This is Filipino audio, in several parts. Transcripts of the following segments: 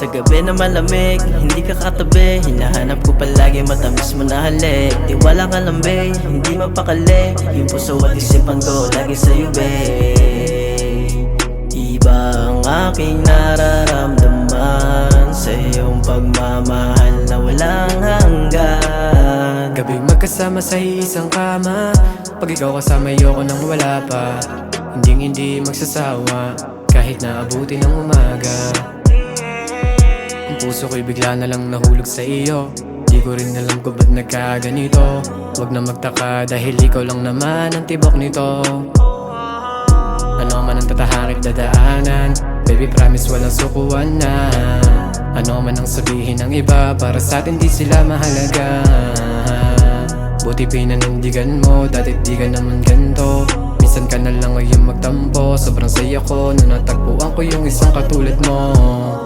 Sa gabi na malamig, hindi ka katabi. Hinahanap ko palagi matamis mo na halik. Di walang alambay, hindi mapakali. Yung puso at isipan ko lagi sa'yo, babe. Iba ang aking nararamdaman sa iyong pagmamahal na walang hanggan. Gabing magkasama sa isang kama, pag ikaw kasama ayoko nang wala pa. Hindi magsasawa kahit naabuti ng umaga. Ang puso ko'y bigla na lang nahulog sa iyo. Di ko rin alam kung ba't nagkaganito. Huwag na magtaka dahil ikaw lang naman ang tibok nito. Ano man ang tatahakit dadaanan, baby promise walang sukuan na. Ano man ang sabihin ng iba, para sa atin di sila mahalaga. Buti pinanindigan mo, dati di ka naman ganto. Minsan ka na lang ngayon magtampo. Sobrang saya ko nung natagpuan ko yung isang katulad mo.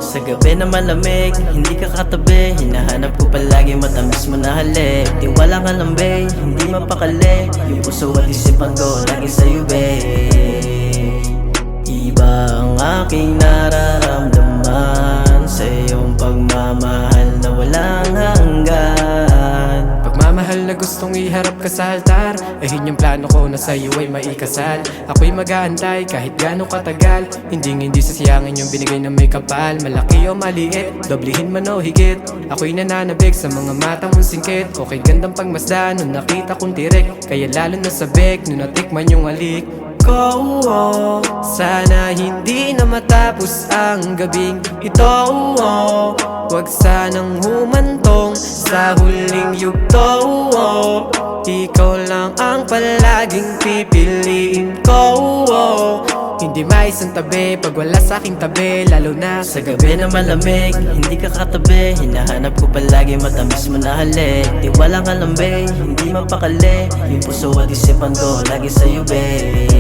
Sa gabi na malamig, hindi ka katabi. Hinahanap ko palagi matamis mo na halik. Di walang alambay, hindi mapakali. Yung puso at isipan ko lagi sa'yo, babe. Iba ang aking nararamdaman sa iyong pagmamahal na walang hanggan. Pagmamahal na gustong iharap ka sa altar, yun yung plano ko na sa'yo ay maikasal. Ako'y mag-aantay kahit gano'ng katagal. Hindi sasayangin yung binigay na may kapal. Malaki o maliit, doblihin man o higit. Ako'y nananabig sa mga mata mong singkit. Okay gandang pagmasdan nung nakita kong tirik. Kaya lalo na sabik nung natikman yung alik ko. Sana hindi na matapos ang gabing ito. Huwag sanang humantong sa huling yugto. Ikaw lang ang palaging pipiliin ko. Hindi maisang tabi pag wala sa aking tabi, lalo na sa gabi na malamig, hindi ka katabi. Hinahanap ko palagi matamis mo na halik. Di walang alambay, hindi mapakali. Yung puso at isipan ko lagi sa'yo, babe.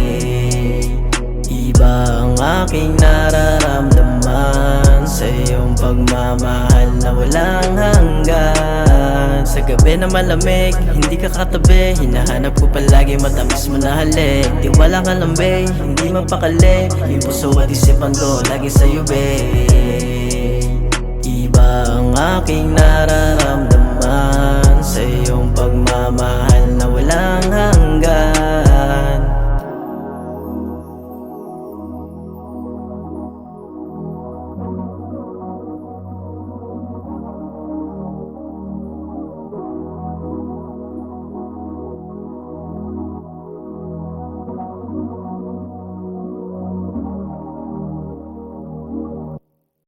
Iba ang aking nararamdaman sa iyong pagmamahal na walang hanggan. Sa gabi na malamig, hindi ka katabi. Hinahanap ko palagi matamis mo na halik. Di walang alambay, hindi mapakali. Yung puso at isipan ko lagi sa'yo, babe. Iba ang aking nararamdaman sa iyong pagmamahal na walang hanggan.